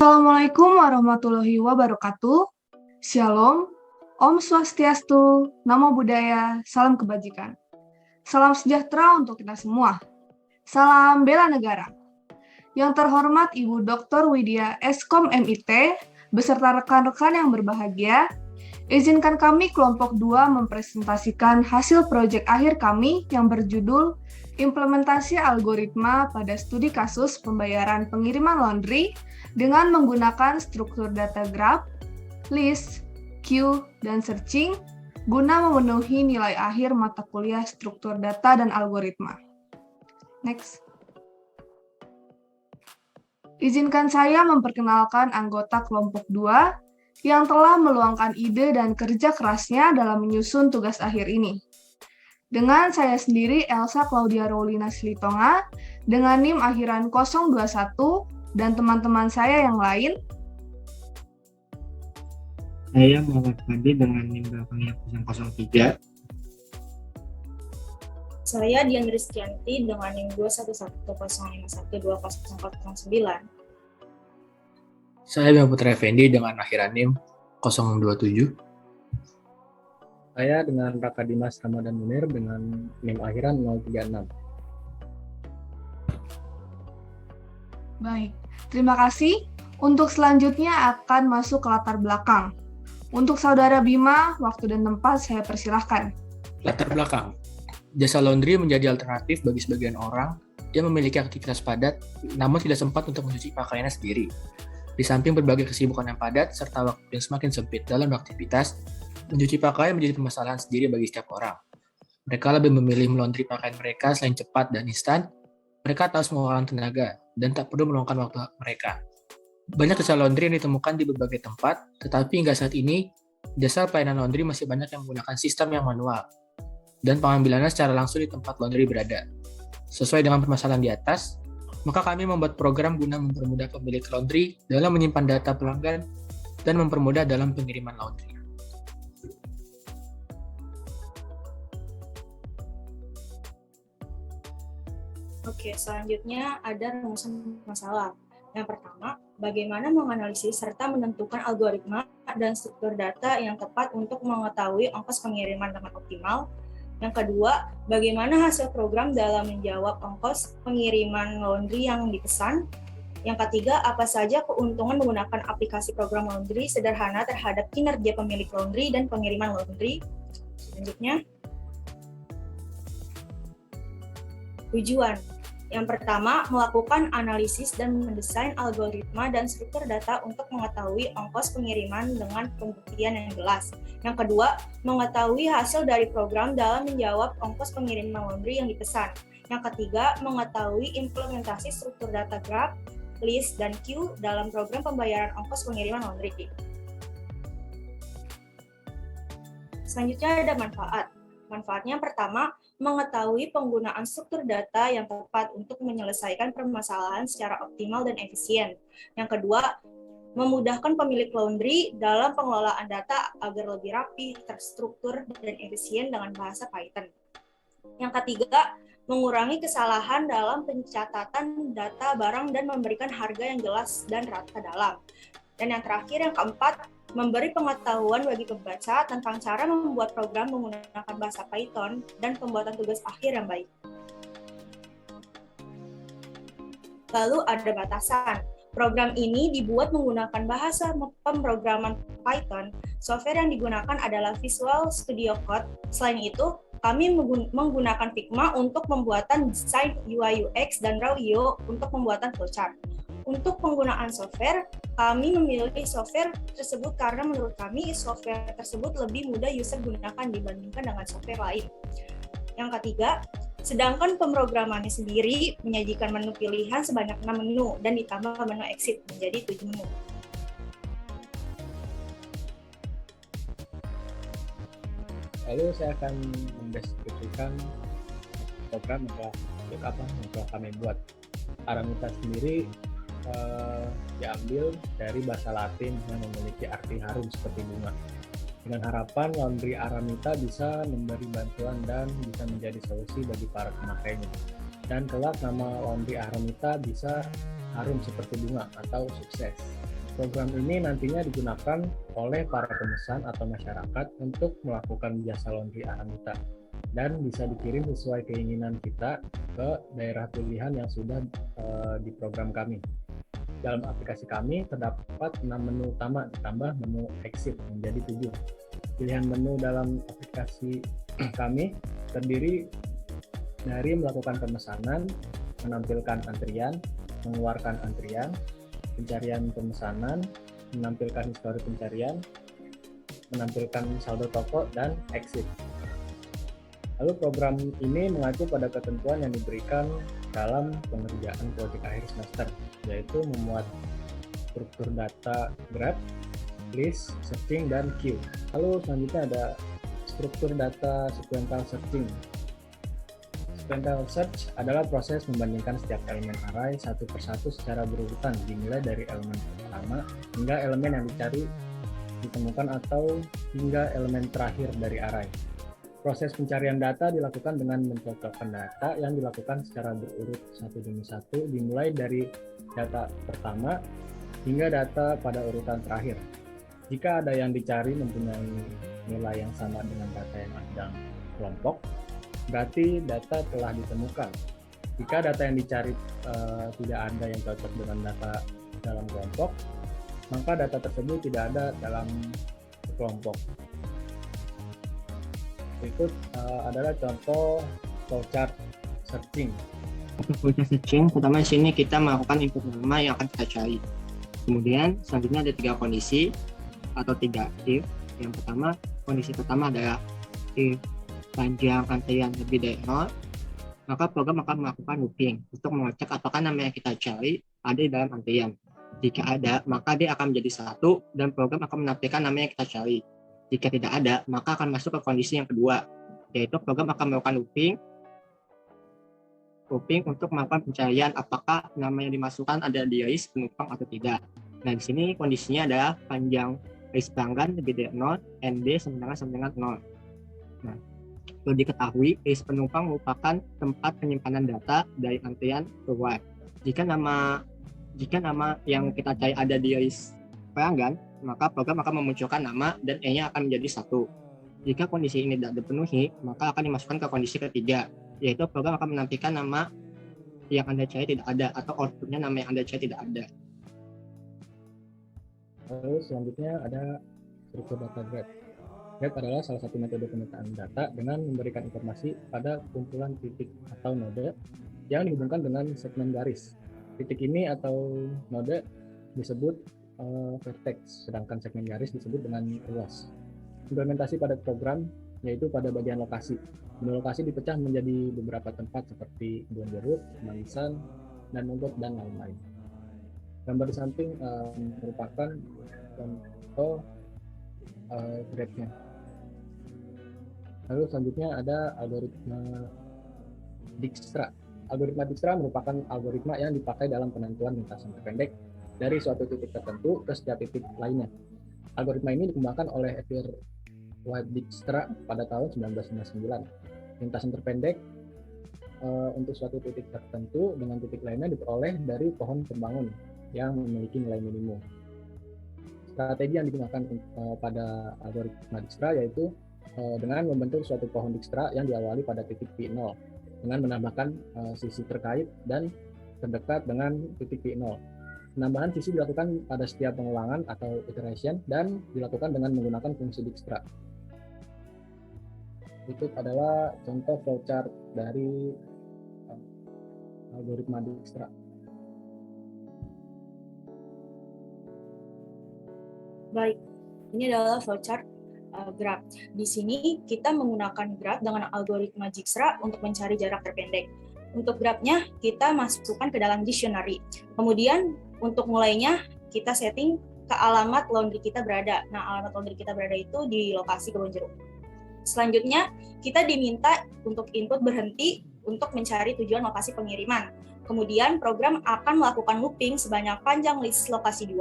Assalamualaikum warahmatullahi wabarakatuh. Shalom, Om Swastiastu, Namo Buddhaya, salam kebajikan. Salam sejahtera untuk kita semua. Salam bela negara. Yang terhormat Ibu Dr. Widya Eskom MIT, beserta rekan-rekan yang berbahagia, izinkan kami kelompok 2 mempresentasikan hasil proyek akhir kami yang berjudul Implementasi Algoritma pada Studi Kasus Pembayaran Pengiriman Laundry dengan menggunakan struktur data graph, list, queue, dan searching guna memenuhi nilai akhir mata kuliah struktur data dan algoritma. Next. Izinkan saya memperkenalkan anggota kelompok 2 yang telah meluangkan ide dan kerja kerasnya dalam menyusun tugas akhir ini. Dengan saya sendiri, Elsa Claudia Roulina Silitonga, dengan NIM akhiran 021, dan teman-teman saya yang lain. Saya Muhammad Fadli dengan NIM belakangnya 003. Saya Dian Rizkyanti dengan NIM 21105120409. Saya Bima Putra Effendi dengan akhiran NIM 027. Saya dengan Raka Dimas Ramadan Munir dengan NIM akhiran 036. Baik, terima kasih. Untuk selanjutnya akan masuk ke latar belakang. Untuk Saudara Bima, waktu dan tempat saya persilahkan. Latar belakang. Jasa laundry menjadi alternatif bagi sebagian orang yang memiliki aktivitas padat namun tidak sempat untuk mencuci pakaiannya sendiri. Di samping berbagai kesibukan yang padat serta waktu yang semakin sempit dalam beraktivitas, mencuci pakaian menjadi permasalahan sendiri bagi setiap orang. Mereka lebih memilih melaundry pakaian mereka selain cepat dan instan. Mereka tak harus mengeluarkan tenaga dan tak perlu meluangkan waktu mereka. Banyak jasa laundry yang ditemukan di berbagai tempat, tetapi hingga saat ini, jasa pelayanan laundry masih banyak yang menggunakan sistem yang manual dan pengambilannya secara langsung di tempat laundry berada. Sesuai dengan permasalahan di atas, maka kami membuat program guna mempermudah pemilik laundry dalam menyimpan data pelanggan dan mempermudah dalam pengiriman laundry. Oke, selanjutnya ada rumusan masalah. Yang pertama, bagaimana menganalisis serta menentukan algoritma dan struktur data yang tepat untuk mengetahui ongkos pengiriman dengan optimal. Yang kedua, bagaimana hasil program dalam menjawab ongkos pengiriman laundry yang dipesan. Yang ketiga, apa saja keuntungan menggunakan aplikasi program laundry sederhana terhadap kinerja pemilik laundry dan pengiriman laundry. Selanjutnya, tujuan. Yang pertama, melakukan analisis dan mendesain algoritma dan struktur data untuk mengetahui ongkos pengiriman dengan pembuktian yang jelas. Yang kedua, mengetahui hasil dari program dalam menjawab ongkos pengiriman laundry yang dipesan. Yang ketiga, mengetahui implementasi struktur data graph, list, dan queue dalam program pembayaran ongkos pengiriman laundry. Selanjutnya ada manfaat. Manfaatnya pertama, mengetahui penggunaan struktur data yang tepat untuk menyelesaikan permasalahan secara optimal dan efisien. Yang kedua, memudahkan pemilik laundry dalam pengelolaan data agar lebih rapi, terstruktur, dan efisien dengan bahasa Python. Yang ketiga, mengurangi kesalahan dalam pencatatan data barang dan memberikan harga yang jelas dan rata dalam. Dan yang terakhir, yang keempat, memberi pengetahuan bagi pembaca tentang cara membuat program menggunakan bahasa Python dan pembuatan tugas akhir yang baik. Lalu ada batasan. Program ini dibuat menggunakan bahasa pemrograman Python. Software yang digunakan adalah Visual Studio Code. Selain itu, kami menggunakan Figma untuk pembuatan desain UI UX dan Raw.io untuk pembuatan flowchart. Untuk penggunaan software, kami memilih software tersebut karena menurut kami software tersebut lebih mudah user gunakan dibandingkan dengan software lain. Yang ketiga, sedangkan pemrogramannya sendiri menyajikan menu pilihan sebanyak 6 menu dan ditambah menu exit menjadi 7 menu. Lalu saya akan mendeskripsikan program yang telah kami buat. Aramita sendiri diambil dari bahasa Latin yang memiliki arti harum seperti bunga. Dengan harapan laundry Aramita bisa memberi bantuan dan bisa menjadi solusi bagi para pemakainya. Dan kelak nama laundry Aramita bisa harum seperti bunga atau sukses. Program ini nantinya digunakan oleh para pemesan atau masyarakat untuk melakukan jasa laundry Aramita dan bisa dikirim sesuai keinginan kita ke daerah pilihan yang sudah di program kami. Dalam aplikasi kami terdapat 6 menu utama ditambah menu exit menjadi 7. Pilihan menu dalam aplikasi kami terdiri dari melakukan pemesanan, menampilkan antrian, mengeluarkan antrian, pencarian pemesanan, menampilkan histori pencarian, menampilkan saldo toko, dan exit. Lalu program ini mengacu pada ketentuan yang diberikan dalam pengerjaan proyek akhir semester, yaitu memuat struktur data graph, list, searching, dan queue. Lalu selanjutnya ada struktur data sequential searching. Sequential search adalah proses membandingkan setiap elemen array satu persatu secara berurutan dimulai dari elemen pertama hingga elemen yang dicari ditemukan atau hingga elemen terakhir dari array. Proses pencarian data dilakukan dengan mencocokkan data yang dilakukan secara berurut satu demi satu dimulai dari data pertama hingga data pada urutan terakhir. Jika ada yang dicari mempunyai nilai yang sama dengan data yang ada dalam kelompok, berarti data telah ditemukan. Jika data yang dicari tidak ada yang cocok dengan data dalam kelompok, maka data tersebut tidak ada dalam kelompok. Berikut adalah contoh flowchart searching. Untuk flowchart searching, pertama di sini kita melakukan input nama yang akan kita cari. Kemudian selanjutnya ada 3 kondisi atau 3 if. Yang pertama, kondisi pertama adalah if panjang antrian lebih dari 0, maka program akan melakukan looping untuk mengecek apakah nama yang kita cari ada di dalam antrian. Jika ada, maka dia akan menjadi 1 dan program akan menampilkan nama yang kita cari. Jika tidak ada, maka akan masuk ke kondisi yang kedua, yaitu program akan melakukan looping untuk melakukan pencarian apakah nama yang dimasukkan ada di list penumpang atau tidak. Nah, di sini kondisinya adalah panjang list pelanggan lebih dari 0, ND sama dengan 0. Nah, perlu diketahui, list penumpang merupakan tempat penyimpanan data dari antrian keluar. Jika nama yang kita cari ada di list pelanggan, maka program akan memunculkan nama dan E-nya akan menjadi 1. Jika kondisi ini tidak dipenuhi, maka akan dimasukkan ke kondisi ketiga, yaitu program akan menampilkan nama yang Anda cari tidak ada atau outputnya nama yang Anda cari tidak ada. Lalu selanjutnya ada struktur data graph. Graph adalah salah satu metode pemetaan data dengan memberikan informasi pada kumpulan titik atau node yang dihubungkan dengan segmen garis. Titik ini atau node disebut vertex, sedangkan segmen garis disebut dengan ruas. Implementasi pada program yaitu pada bagian lokasi. Menu lokasi dipecah menjadi beberapa tempat seperti kebun jeruk, manisan, dan mogot, dan lain-lain. Gambar di samping merupakan contoh graph-nya. Lalu selanjutnya ada algoritma Dijkstra. Algoritma Dijkstra merupakan algoritma yang dipakai dalam penentuan lintasan terpendek dari suatu titik tertentu ke setiap titik lainnya. Algoritma ini dikembangkan oleh Edward White Dijkstra pada tahun 1999. Lintasan terpendek untuk suatu titik tertentu dengan titik lainnya diperoleh dari pohon pembangun yang memiliki nilai minimum. Strategi yang digunakan pada algoritma Dijkstra yaitu dengan membentuk suatu pohon Dijkstra yang diawali pada titik P0 dengan menambahkan sisi terkait dan terdekat dengan titik P0. Penambahan sisi dilakukan pada setiap pengulangan atau iteration dan dilakukan dengan menggunakan fungsi Dijkstra. Itu adalah contoh flowchart dari algoritma Dijkstra. Baik, ini adalah flowchart graph. Di sini kita menggunakan graph dengan algoritma Dijkstra untuk mencari jarak terpendek. Untuk graph-nya kita masukkan ke dalam dictionary. Kemudian untuk mulainya kita setting ke alamat laundry kita berada. Nah, alamat laundry kita berada itu di lokasi kebun jeruk. Selanjutnya kita diminta untuk input berhenti untuk mencari tujuan lokasi pengiriman. Kemudian program akan melakukan looping sebanyak panjang list lokasi 2,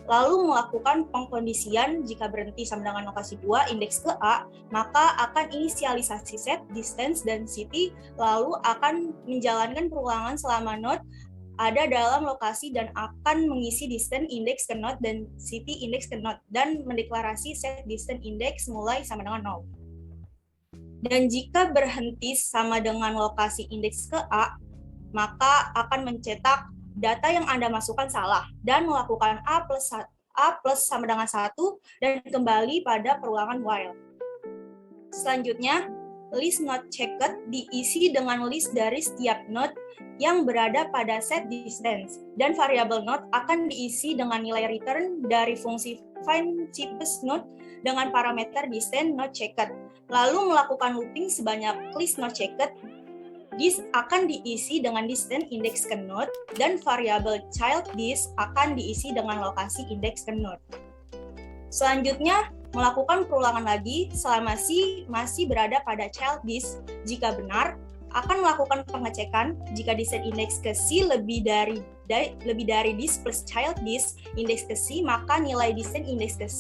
lalu melakukan pengkondisian jika berhenti sama dengan lokasi 2, indeks ke A, maka akan inisialisasi set, distance, dan city, lalu akan menjalankan perulangan selama node ada dalam lokasi dan akan mengisi distance index ke node dan city index ke node dan mendeklarasi set distance index mulai sama dengan 0. Dan jika berhenti sama dengan lokasi indeks ke A, maka akan mencetak data yang Anda masukkan salah dan melakukan A plus sama dengan 1 dan kembali pada perulangan while. Selanjutnya, list not checked diisi dengan list dari setiap node yang berada pada set distance, dan variabel node akan diisi dengan nilai return dari fungsi find cheapest node dengan parameter distance not checked. Lalu melakukan looping sebanyak list not checked. This akan diisi dengan distance index ke node, dan variabel child this akan diisi dengan lokasi index ke node. Selanjutnya, melakukan perulangan lagi selama masih berada pada child this. Jika benar, akan melakukan pengecekan jika distance index ke C lebih dari this plus child this index ke C, maka nilai distance index ke C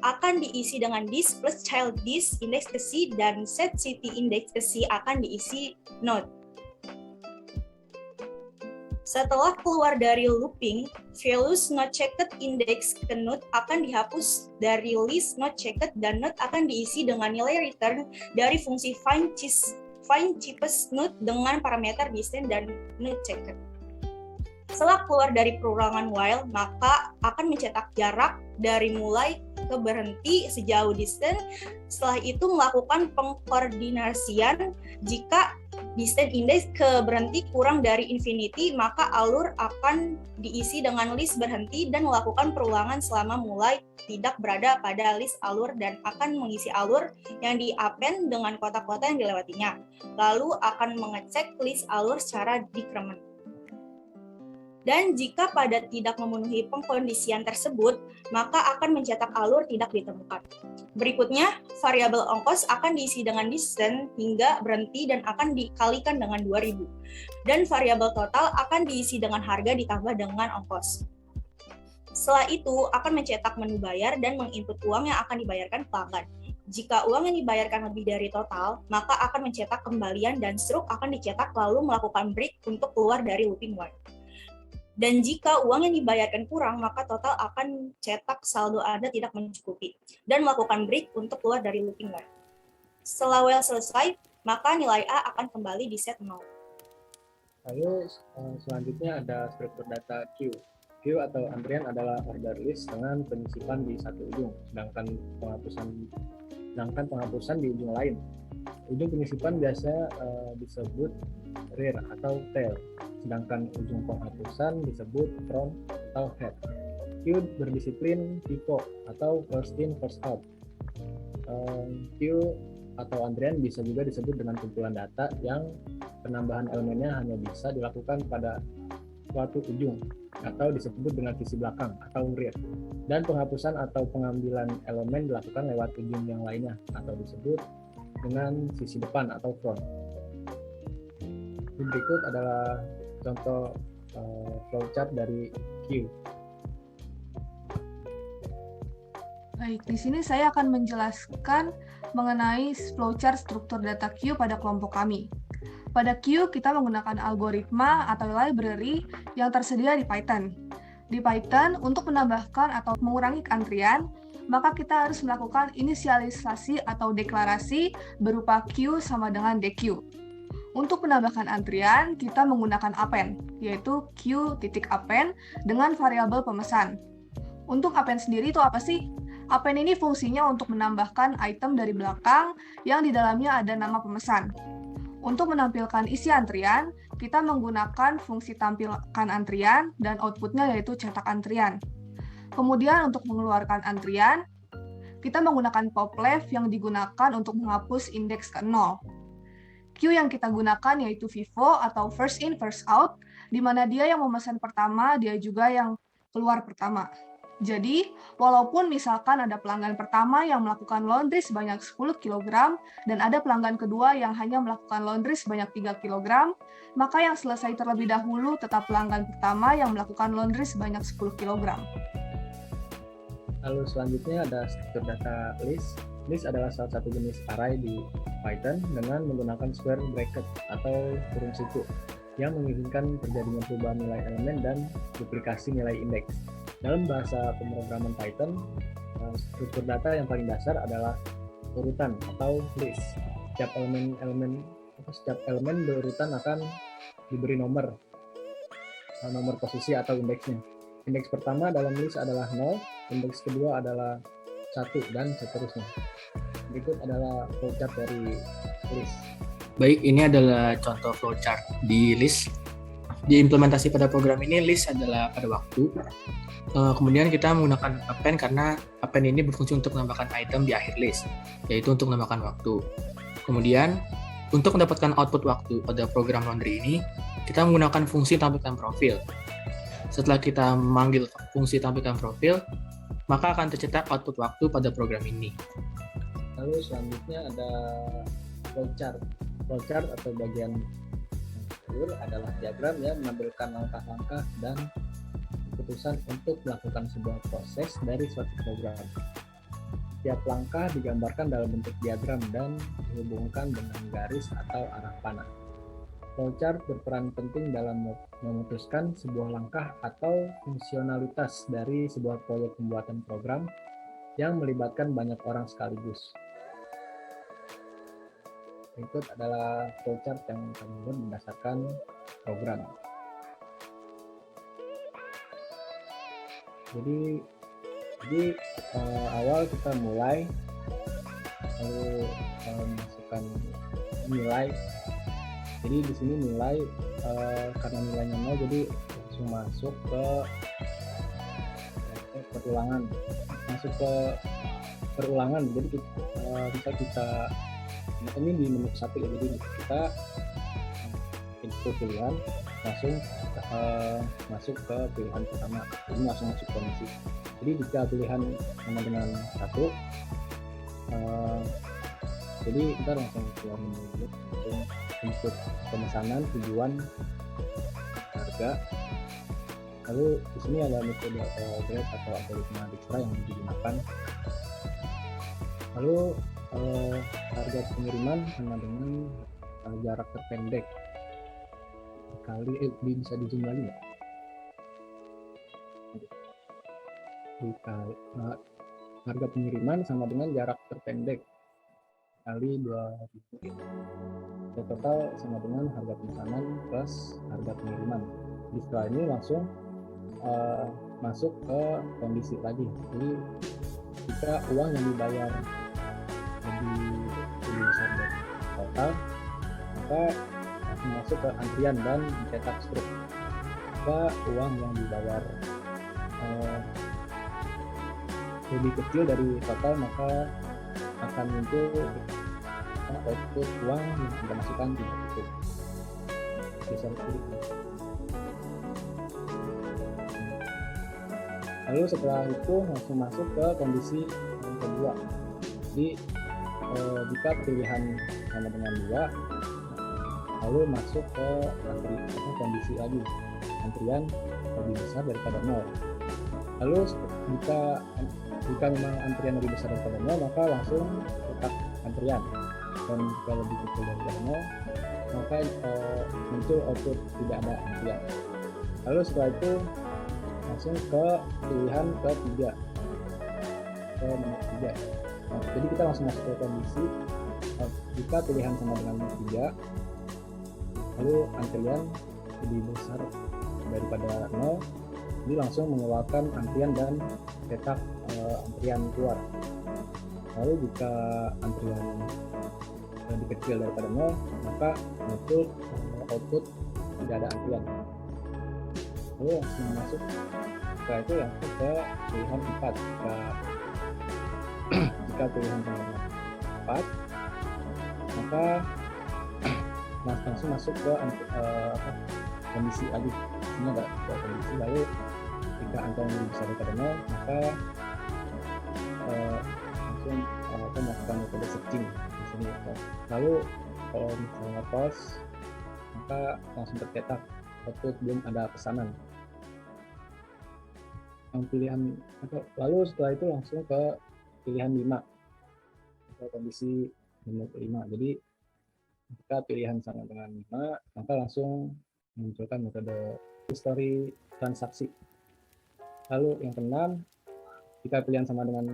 akan diisi dengan this plus child this index ke C, dan set city index ke C akan diisi node. Setelah keluar dari looping, values not checked index ke node akan dihapus dari list not checked, dan node akan diisi dengan nilai return dari fungsi find cheapest node dengan parameter distance dan node checked. Setelah keluar dari perulangan while, maka akan mencetak jarak dari mulai ke berhenti sejauh distance. Setelah itu melakukan pengkoordinasian. Jika distance index ke berhenti kurang dari infinity, maka alur akan diisi dengan list berhenti dan melakukan perulangan selama mulai tidak berada pada list alur dan akan mengisi alur yang di-append dengan kotak-kotak yang dilewatinya. Lalu akan mengecek list alur secara decrement. Dan jika pada tidak memenuhi pengkondisian tersebut, maka akan mencetak alur tidak ditemukan. Berikutnya, variabel ongkos akan diisi dengan distance hingga berhenti dan akan dikalikan dengan 2000. Dan variabel total akan diisi dengan harga ditambah dengan ongkos. Setelah itu, akan mencetak menu bayar dan menginput uang yang akan dibayarkan pelanggan. Jika uang yang dibayarkan lebih dari total, maka akan mencetak kembalian dan struk akan dicetak lalu melakukan break untuk keluar dari looping while. Dan jika uang yang dibayarkan kurang, maka total akan cetak saldo Anda tidak mencukupi dan melakukan break untuk keluar dari looping while. Setelah while selesai, maka nilai A akan kembali di set 0. Lalu selanjutnya ada struktur data queue. Queue atau antrian adalah order list dengan penyisipan di satu ujung, sedangkan penghapusan di ujung lain. Ujung penyisipan biasa disebut rear atau tail, sedangkan ujung penghapusan disebut front atau head. Queue berdisiplin FIFO atau first in first out. Queue atau antrian bisa juga disebut dengan kumpulan data yang penambahan elemennya hanya bisa dilakukan pada suatu ujung atau disebut dengan sisi belakang atau rear, dan penghapusan atau pengambilan elemen dilakukan lewat ujung yang lainnya atau disebut dengan sisi depan atau front. Berikut adalah contoh flowchart dari queue. Baik, di sini saya akan menjelaskan mengenai flowchart struktur data queue pada kelompok kami. Pada queue, kita menggunakan algoritma atau library yang tersedia di Python. Di Python, untuk menambahkan atau mengurangi antrian, maka kita harus melakukan inisialisasi atau deklarasi berupa queue sama dengan dequeue. Untuk menambahkan antrian, kita menggunakan append, yaitu queue.append dengan variabel pemesan. Untuk append sendiri itu apa sih? Append ini fungsinya untuk menambahkan item dari belakang yang di dalamnya ada nama pemesan. Untuk menampilkan isi antrian, kita menggunakan fungsi tampilkan antrian dan outputnya yaitu cetak antrian. Kemudian untuk mengeluarkan antrian, kita menggunakan pop left yang digunakan untuk menghapus indeks ke 0. Queue yang kita gunakan yaitu FIFO atau first in first out, di mana dia yang memesan pertama, dia juga yang keluar pertama. Jadi, walaupun misalkan ada pelanggan pertama yang melakukan laundry sebanyak 10 kg dan ada pelanggan kedua yang hanya melakukan laundry sebanyak 3 kg, maka yang selesai terlebih dahulu tetap pelanggan pertama yang melakukan laundry sebanyak 10 kg. Lalu selanjutnya ada struktur data list. List adalah salah satu jenis array di Python dengan menggunakan square bracket atau kurung siku. yang menginginkan terjadinya perubahan nilai elemen dan duplikasi nilai indeks. Dalam bahasa pemrograman Python, struktur data yang paling dasar adalah urutan atau list. Setiap elemen berurutan akan diberi nomor posisi atau indeksnya. Indeks pertama dalam list adalah 0, indeks kedua adalah 1, dan seterusnya. Berikut adalah flowchart dari list. Baik, ini adalah contoh flowchart di list. Diimplementasi pada program ini, list adalah pada waktu. Kemudian kita menggunakan append karena append ini berfungsi untuk menambahkan item di akhir list, yaitu untuk menambahkan waktu. Kemudian, untuk mendapatkan output waktu pada program laundry ini, kita menggunakan fungsi tampilkan profil. Setelah kita memanggil fungsi tampilkan profil, maka akan tercetak output waktu pada program ini. Lalu selanjutnya ada flowchart. Flowchart atau bagian akhir adalah diagram yang menampilkan langkah-langkah dan keputusan untuk melakukan sebuah proses dari suatu program. Setiap langkah digambarkan dalam bentuk diagram dan dihubungkan dengan garis atau arah panah. Flowchart berperan penting dalam memutuskan sebuah langkah atau fungsionalitas dari sebuah proyek pembuatan program yang melibatkan banyak orang sekaligus. Berikut adalah flowchart yang kami buat berdasarkan program. Jadi awal kita mulai, lalu masukkan nilai. Jadi di sini nilai karena nilainya 0, jadi langsung masuk ke perulangan. Jadi bisa ini di menu 1 ya. Jadi kita input pilihan langsung masuk ke pilihan pertama. Ini langsung masuk kondisi. Jadi jika pilihan sama dengan 1, jadi kita langsung keluar menu langsung input pemesanan, tujuan, harga. Lalu di sini ada metode grade atau algoritma Dijkstra yang digunakan. Lalu harga pengiriman sama dengan jarak terpendek kali bisa di zoom lagi nggak? Harga pengiriman sama dengan jarak terpendek kali 2.000. Total sama dengan harga pemesanan plus harga pengiriman. Di setelah ini langsung masuk ke kondisi lagi. Jadi jika uang yang dibayar lebih besar dari total, maka langsung masuk ke antrian dan cetak struk. Jika uang yang dibayar lebih kecil dari total, maka akan muncul output uang yang kita masukkan tidak cukup. Bisa diklik. Lalu setelah itu langsung masuk ke kondisi yang kedua. Jadi jika pilihan sama dengan 2, lalu masuk ke kondisi lagi, antrian lebih besar daripada 0. Lalu jika memang antrian lebih besar daripada 0, maka langsung cetak antrian. Dan jika lebih kecil daripada 0, maka muncul output tidak ada antrian. Lalu setelah itu langsung ke pilihan ketiga, ke menu 3. Nah, jadi kita langsung masuk ke kondisi jika pilihan sama dengan 3, lalu antrian lebih besar daripada 0, jadi langsung mengeluarkan antrian dan cetak antrian keluar. Lalu jika antrian lebih kecil daripada 0, maka muncul output tidak ada antrian. Lalu langsung masuk, setelah itu langsung ke pilihan 4. Jika pilihan sama dengan 4, maka langsung masuk ke kondisi lagi. Ini ada kondisi. Lalu jika antrian lebih besar daripada 0, maka langsung melakukan metode searching di sini. Lalu kalau misalnya pause, maka langsung tercetak output belum ada pesanan. Pilihan lalu setelah itu langsung ke pilihan 5 atau kondisi menu 5. Jadi jika pilihan sama dengan 5, maka langsung memunculkan metode history transaksi. Lalu yang keenam, jika pilihan sama dengan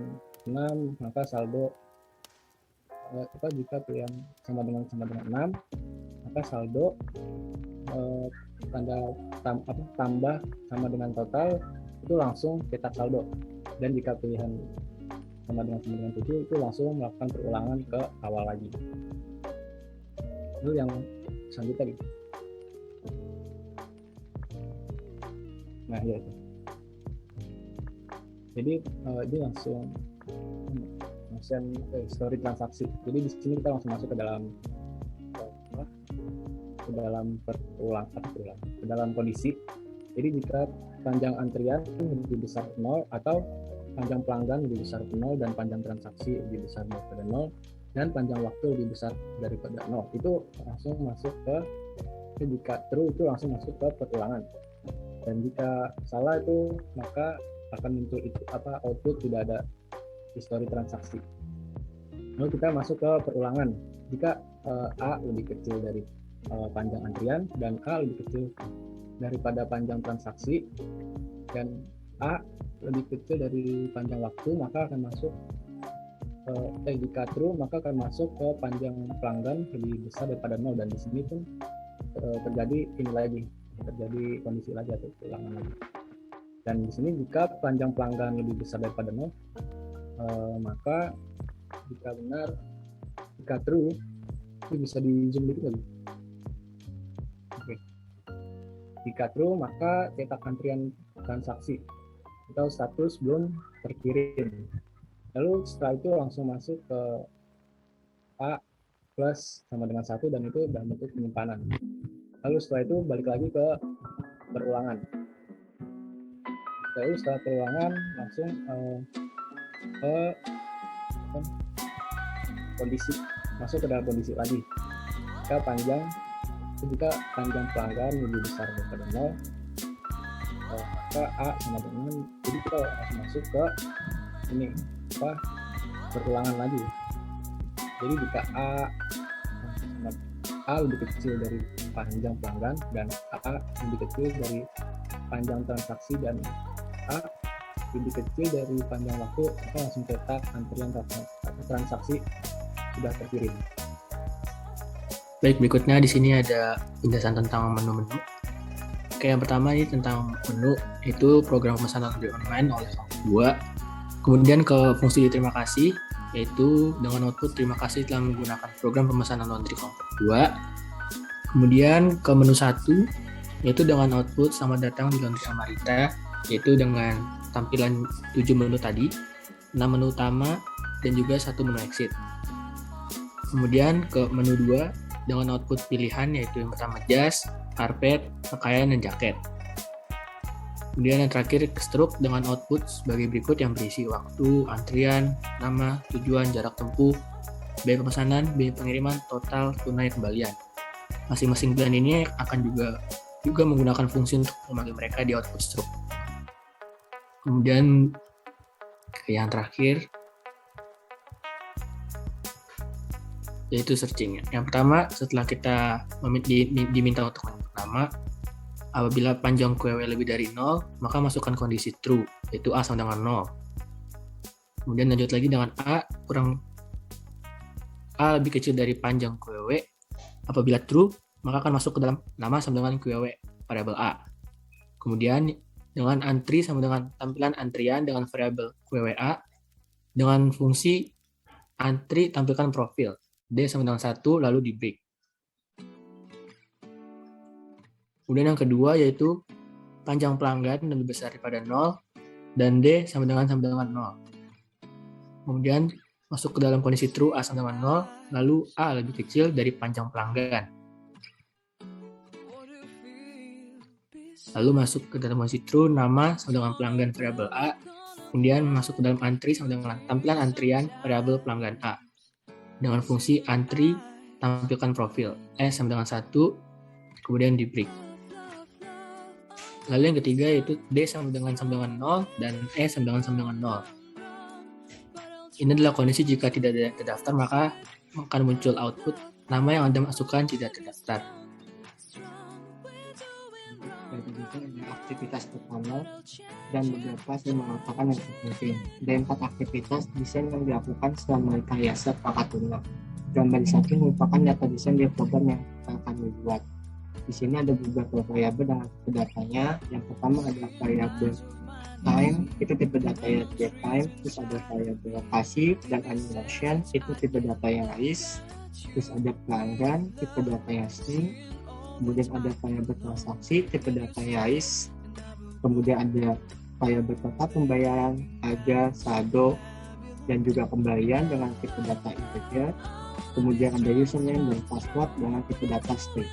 6, maka saldo jika pilihan sama dengan 6, maka saldo tambah sama dengan total itu langsung cetak saldo. Dan jika pilihan sama dengan 7 itu langsung melakukan perulangan ke awal lagi. Lalu yang selanjutnya gitu. Nah, ya itu. Jadi ini langsung story transaksi. Jadi di sini kita langsung masuk ke dalam kondisi. Jadi jika panjang antrian lebih besar 0 atau panjang pelanggan lebih besar 0 dan panjang transaksi lebih besar daripada 0 dan panjang waktu lebih besar daripada 0, itu langsung masuk ke jika true itu langsung masuk ke perulangan. Dan jika salah itu maka akan muncul output tidak ada histori transaksi. Lalu kita masuk ke perulangan. Jika A lebih kecil dari panjang antrian dan A lebih kecil daripada panjang transaksi dan A lebih kecil dari panjang waktu, maka akan masuk jika true maka akan masuk ke panjang pelanggan lebih besar daripada 0, dan di sini pun terjadi kondisi lagi atau perulangan lagi. Dan di sini jika panjang pelanggan lebih besar daripada 0, maka jika true itu bisa di zoom dikit lagi. Oke. Jika true maka cetak antrian transaksi atau status belum terkirim. Lalu setelah itu langsung masuk ke A plus sama dengan 1 dan itu dalam bentuk penyimpanan. Lalu setelah itu balik lagi ke perulangan. Lalu setelah perulangan langsung ke kondisi, masuk ke dalam kondisi lagi. Jika panjang pelanggan lebih besar daripada 0, maka A sama dengan, jadi kita langsung masuk ke ini perulangan lagi. Jadi jika A lebih kecil dari panjang pelanggan dan A lebih kecil dari panjang transaksi dan A lebih kecil dari panjang waktu, maka langsung cetak antrian transaksi sudah terkirim. Baik, berikutnya di sini ada penjelasan tentang menu-menu. Oke, yang pertama ini tentang menu, itu program pemesanan laundry online oleh kelompok 2. Kemudian ke fungsi terima kasih, yaitu dengan output terima kasih telah menggunakan program pemesanan laundry kelompok 2. Kemudian ke menu 1, yaitu dengan output selamat datang di Laundry Amarita, yaitu dengan tampilan 7 menu tadi, 6 menu utama, dan juga 1 menu exit. Kemudian ke menu 2, dengan output pilihan, yaitu yang pertama jas, karpet, pakaian, dan jaket. Kemudian yang terakhir struk dengan output sebagai berikut yang berisi waktu, antrian, nama, tujuan, jarak tempuh, biaya pemesanan, biaya pengiriman, total, tunai, kembalian. Masing-masing pilihan ini akan juga menggunakan fungsi untuk memanggil mereka di output struk. Kemudian yang terakhir yaitu searching. Yang pertama, setelah kita diminta untuk menyebut nama, apabila panjang QW lebih dari 0, maka masukkan kondisi true, yaitu A sama dengan 0. Kemudian lanjut lagi dengan A lebih kecil dari panjang QW. Apabila true, maka akan masuk ke dalam nama sama dengan QW variabel A. Kemudian dengan antri sama dengan tampilan antrian dengan variabel QWA dengan fungsi antri tampilkan profil. D sama dengan 1 lalu di break. Kemudian yang kedua yaitu panjang pelanggan lebih besar daripada 0 dan D sama dengan 0. Kemudian masuk ke dalam kondisi true A sama dengan 0 lalu A lebih kecil dari panjang pelanggan. Lalu masuk ke dalam kondisi true nama sama dengan pelanggan variabel A. Kemudian masuk ke dalam antri sama dengan tampilan antrian variabel pelanggan A. Dengan fungsi antri tampilkan profil S sama dengan 1 kemudian di break. Lalu yang ketiga yaitu D sama dengan 0 dan E sama dengan 0. Ini adalah kondisi jika tidak ada terdaftar maka akan muncul output nama yang Anda masukkan tidak terdaftar. Itu ada aktivitas pertama dan beberapa saya mengatakan yang terpenting. Ada 4 aktivitas desain yang dilakukan selama rekayasa perangkat lunak. Gambar di samping merupakan data desain dari program yang akan dibuat. Di sini ada beberapa variabel dengan tipe datanya. Yang pertama adalah variabel time, itu tipe data yang real time. Terus ada variabel lokasi dan animation, itu tipe data yang RIS. Terus ada pelanggan, tipe data yang string. Kemudian ada variabel transaksi, tipe data yang RIS. Kemudian ada variabel total pembayaran, harga, saldo, dan juga pembelian dengan tipe data integer. Kemudian ada username dan password dengan tipe data string.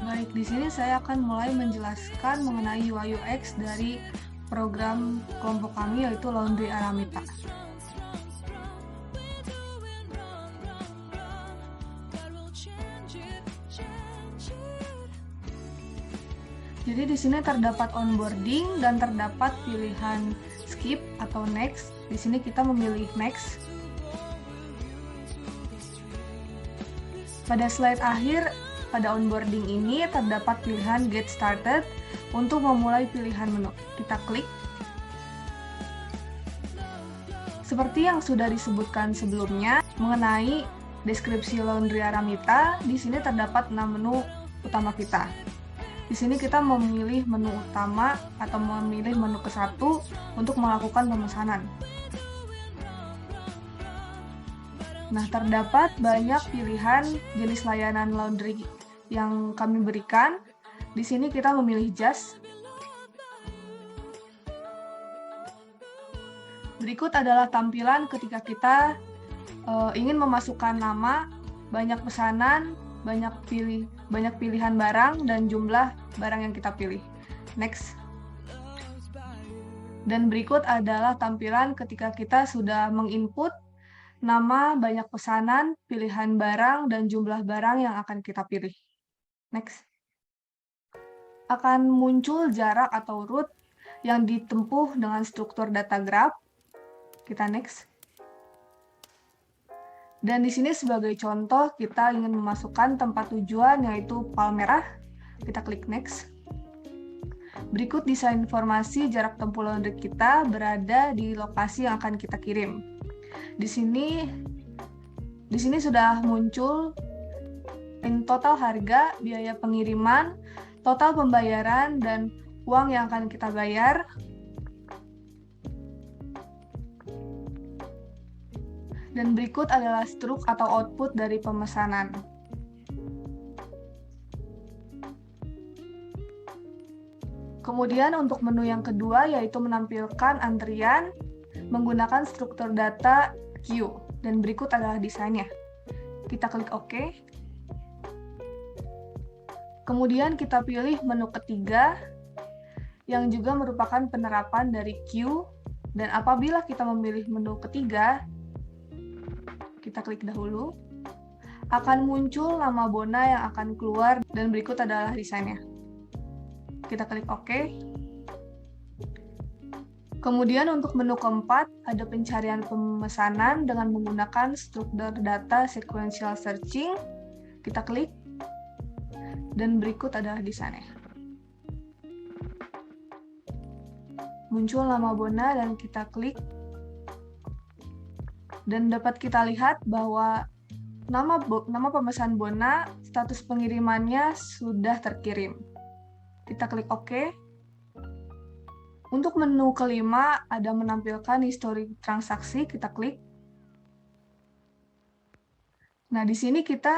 Baik, di sini saya akan mulai menjelaskan mengenai UI UX dari program kelompok kami, yaitu Laundry Aramita. Jadi di sini terdapat onboarding dan terdapat pilihan skip atau next. Di sini kita memilih next. Pada slide akhir pada onboarding ini terdapat pilihan get started untuk memulai pilihan menu. Kita klik. Seperti yang sudah disebutkan sebelumnya mengenai deskripsi Laundry Aramita, di sini terdapat 6 menu utama kita. Di sini kita memilih menu utama atau memilih menu ke-1 untuk melakukan pemesanan. Nah, terdapat banyak pilihan jenis layanan laundry yang kami berikan. Di sini kita memilih just. Berikut adalah tampilan ketika kita ingin memasukkan nama, banyak pesanan, banyak pilihan barang, dan jumlah barang yang kita pilih. Next. Dan berikut adalah tampilan ketika kita sudah menginput nama, banyak pesanan, pilihan barang, dan jumlah barang yang akan kita pilih. Next. Akan muncul jarak atau route yang ditempuh dengan struktur data graph. Kita next. Dan di sini sebagai contoh kita ingin memasukkan tempat tujuan yaitu Palmerah. Kita klik next. Berikut desain informasi jarak tempuh laundry kita berada di lokasi yang akan kita kirim. Di sini sudah muncul total harga, biaya pengiriman, total pembayaran, dan uang yang akan kita bayar. Dan berikut adalah struk atau output dari pemesanan. Kemudian untuk menu yang kedua yaitu menampilkan antrian menggunakan struktur data queue, dan berikut adalah desainnya. Kita klik OK. Kemudian kita pilih menu ketiga yang juga merupakan penerapan dari queue, dan apabila kita memilih menu ketiga, kita klik dahulu, akan muncul nama Bona yang akan keluar, dan berikut adalah desainnya. Kita klik OK. Kemudian untuk menu keempat, ada pencarian pemesanan dengan menggunakan struktur data sequential searching. Kita klik, dan berikut adalah desainnya. Muncul nama Bona dan kita klik. Dan dapat kita lihat bahwa nama pemesan Bona, status pengirimannya sudah terkirim. Kita klik OK. Untuk menu kelima, ada menampilkan histori transaksi, kita klik. Nah, di sini kita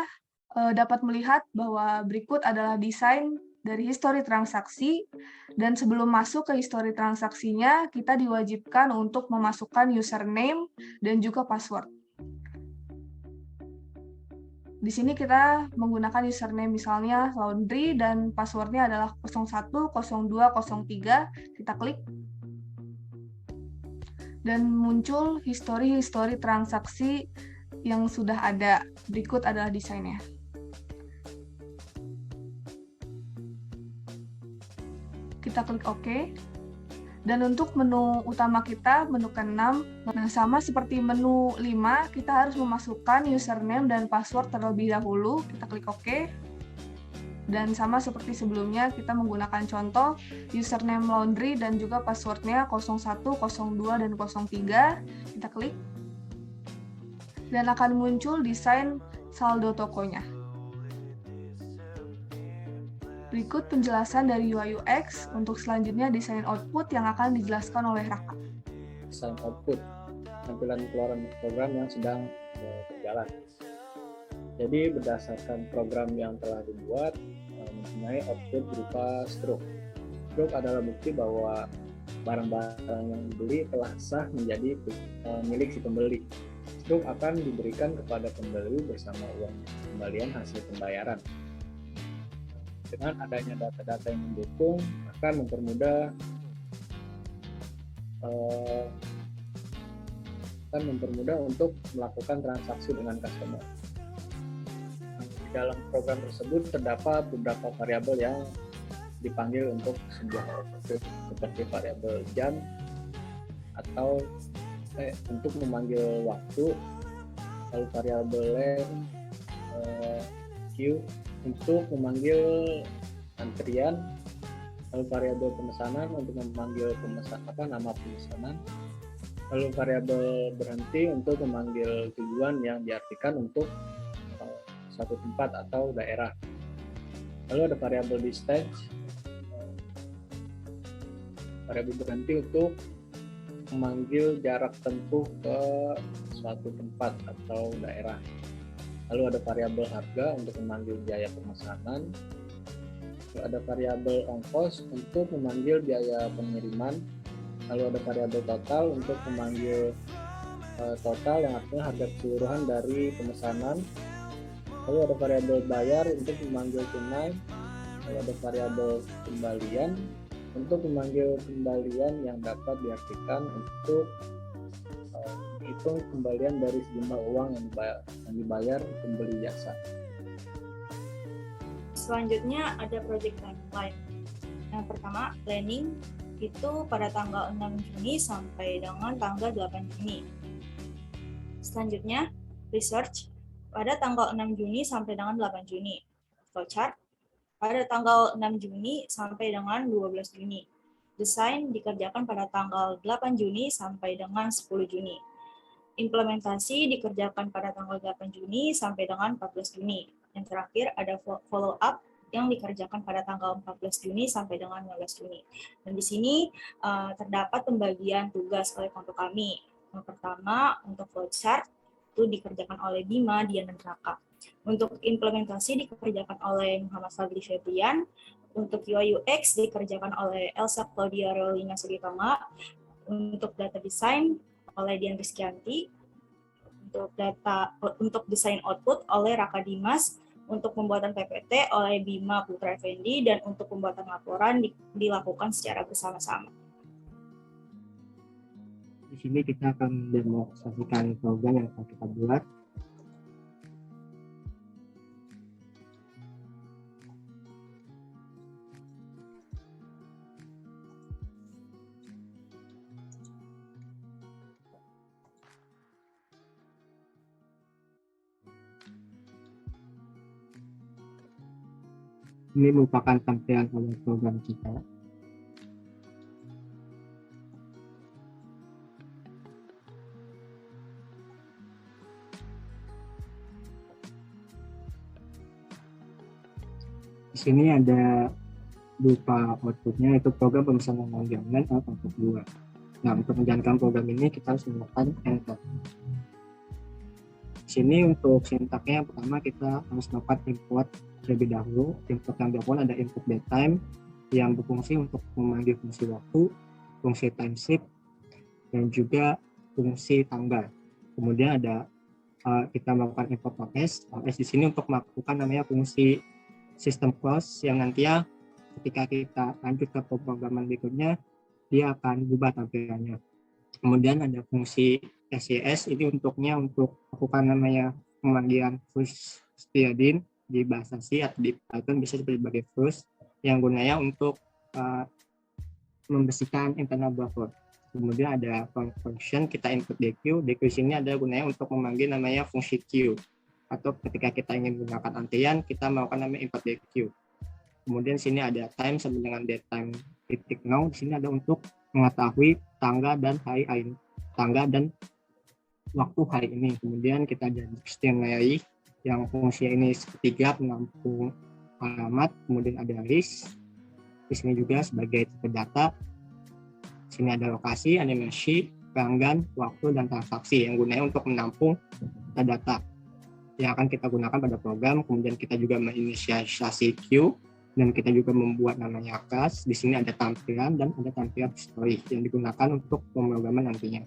dapat melihat bahwa berikut adalah desain dari histori transaksi, dan sebelum masuk ke histori transaksinya, kita diwajibkan untuk memasukkan username dan juga password. Di sini kita menggunakan username misalnya laundry dan passwordnya adalah 010203. Kita klik. Dan muncul histori transaksi yang sudah ada. Berikut adalah desainnya. Kita klik OK. Dan untuk menu utama kita, menu ke-6, nah sama seperti menu 5, kita harus memasukkan username dan password terlebih dahulu. Kita klik OK. Dan sama seperti sebelumnya, kita menggunakan contoh username laundry dan juga passwordnya 01, 02, dan 03. Kita klik. Dan akan muncul desain saldo tokonya. Berikut penjelasan dari UI UX, untuk selanjutnya desain output yang akan dijelaskan oleh Raka. Desain output, tampilan keluaran program yang sedang berjalan. Jadi berdasarkan program yang telah dibuat, mempunyai output berupa stroke. Stroke adalah bukti bahwa barang-barang yang dibeli telah sah menjadi milik si pembeli. Stroke akan diberikan kepada pembeli bersama uang kembalian hasil pembayaran. Dengan adanya data-data yang mendukung, akan mempermudah untuk melakukan transaksi dengan customer. Di dalam program tersebut terdapat beberapa variabel yang dipanggil untuk sebuah output, seperti variabel jam atau untuk memanggil waktu, lalu variabel length, queue untuk memanggil antrian, lalu variabel pemesanan untuk memanggil nama pemesanan, lalu variabel berhenti untuk memanggil tujuan yang diartikan untuk satu tempat atau daerah. Lalu ada variabel distance, variabel berhenti untuk memanggil jarak tempuh ke suatu tempat atau daerah. Lalu ada variabel harga untuk memanggil biaya pemesanan. Lalu ada variabel ongkos untuk memanggil biaya pengiriman. Lalu ada variabel total untuk memanggil total yang artinya harga keseluruhan dari pemesanan. Lalu ada variabel bayar untuk memanggil tunai. Lalu ada variabel kembalian untuk memanggil kembalian yang dapat diartikan untuk hitung kembalian dari sejumlah uang yang dibayar pembeli jasa. Selanjutnya ada project timeline. Yang pertama, planning itu pada tanggal 6 Juni sampai dengan tanggal 8 Juni. Selanjutnya, research pada tanggal 6 Juni sampai dengan 8 Juni. Flowchart pada tanggal 6 Juni sampai dengan 12 Juni. Desain dikerjakan pada tanggal 8 Juni sampai dengan 10 Juni. Implementasi dikerjakan pada tanggal 8 Juni sampai dengan 14 Juni. Yang terakhir ada follow up yang dikerjakan pada tanggal 14 Juni sampai dengan 15 Juni. Dan di sini terdapat pembagian tugas oleh kelompok kami. Yang pertama, untuk flowchart itu dikerjakan oleh Bima, Dian, dan Raka. Untuk implementasi dikerjakan oleh Muhammad Fadli Febrian. Untuk UI UX dikerjakan oleh Elsa Claudia Rolina Sugitama. Untuk data design oleh Dian Rizkyanti, untuk desain output oleh Raka Dimas, untuk pembuatan PPT oleh Bima Putra Effendi, dan untuk pembuatan laporan dilakukan secara bersama-sama. Di sini kita akan mendemonstrasikan program yang akan kita buat. Ini merupakan tampilan oleh program kita. Di sini ada berupa outputnya, itu program pemesanan langganan atau kedua. Nah, untuk menjalankan program ini kita harus menekan enter. Di sini untuk sintaknya yang pertama kita harus melakukan import terlebih dahulu. Input yang dilakukan ada input datetime yang berfungsi untuk memanggil fungsi waktu, fungsi timesheet, dan juga fungsi tanggal. Kemudian ada kita melakukan import OS. OS di sini untuk melakukan namanya fungsi system close yang nantinya ketika kita lanjut ke pemrograman berikutnya dia akan berubah tampilannya. Kemudian ada fungsi SES, ini untuknya untuk melakukan namanya pemanggilan push stdin di bahasa C atau di Python bisa sebagai push yang gunanya untuk membersihkan internal buffer. Kemudian ada function, kita input DQ. DQ sini ada gunanya untuk memanggil namanya fungsi queue. Atau ketika kita ingin menggunakan antrian, kita melakukan namanya import DQ. Kemudian sini ada time sama dengan date time titik now. Di sini ada untuk mengetahui tanggal dan waktu hari ini. Kemudian kita ada dictionary yang fungsinya ini segitiga penampung alamat. Kemudian ada list. Di sini juga sebagai tipe data. Di sini ada lokasi, animasi, pelanggan, waktu, dan transaksi yang gunanya untuk menampung data yang akan kita gunakan pada program. Kemudian kita juga menginisiasi queue dan kita juga membuat namanya class. Di sini ada tampilan dan ada tampilan history yang digunakan untuk pemrograman nantinya.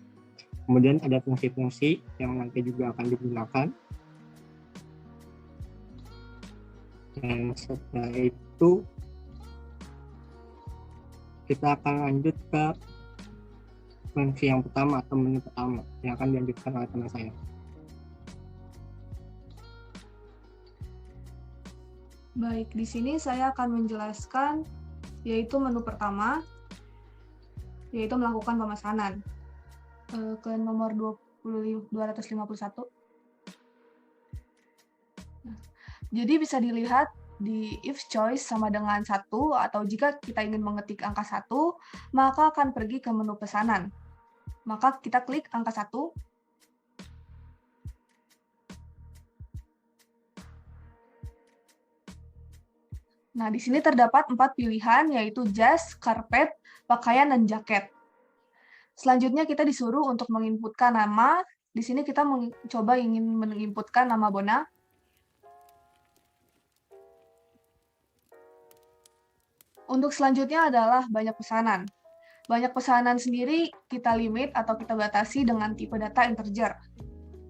Kemudian ada fungsi-fungsi yang nanti juga akan digunakan. Dan setelah itu kita akan lanjut ke fungsi yang pertama atau menu pertama yang akan dilanjutkan oleh teman saya. Baik, di sini saya akan menjelaskan yaitu menu pertama, yaitu melakukan pemesanan. Ke nomor 251. Jadi bisa dilihat di if choice sama dengan 1, atau jika kita ingin mengetik angka 1, maka akan pergi ke menu pesanan. Maka kita klik angka 1. Nah, di sini terdapat 4 pilihan, yaitu jas, karpet, pakaian, dan jaket. Selanjutnya kita disuruh untuk menginputkan nama. Di sini kita mencoba ingin menginputkan nama Bona. Untuk selanjutnya adalah banyak pesanan. Banyak pesanan sendiri kita limit atau kita batasi dengan tipe data integer.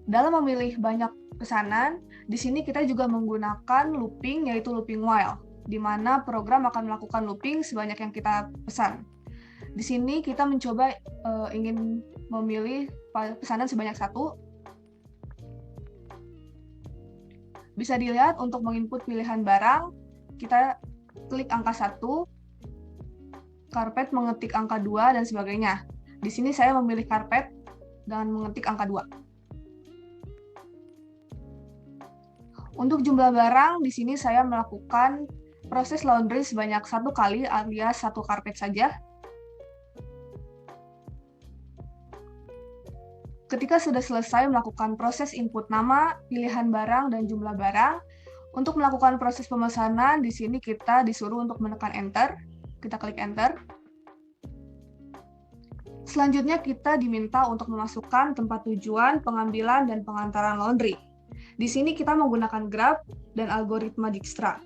Dalam memilih banyak pesanan, di sini kita juga menggunakan looping, yaitu looping while, di mana program akan melakukan looping sebanyak yang kita pesan. Di sini kita mencoba ingin memilih pesanan sebanyak 1. Bisa dilihat untuk menginput pilihan barang, kita klik angka 1, karpet mengetik angka 2, dan sebagainya. Di sini saya memilih karpet dan mengetik angka 2. Untuk jumlah barang, di sini saya melakukan proses laundry sebanyak 1 kali alias 1 karpet saja. Ketika sudah selesai melakukan proses input nama, pilihan barang, dan jumlah barang, untuk melakukan proses pemesanan, di sini kita disuruh untuk menekan Enter. Kita klik Enter. Selanjutnya kita diminta untuk memasukkan tempat tujuan, pengambilan, dan pengantaran laundry. Di sini kita menggunakan graph dan algoritma Dijkstra.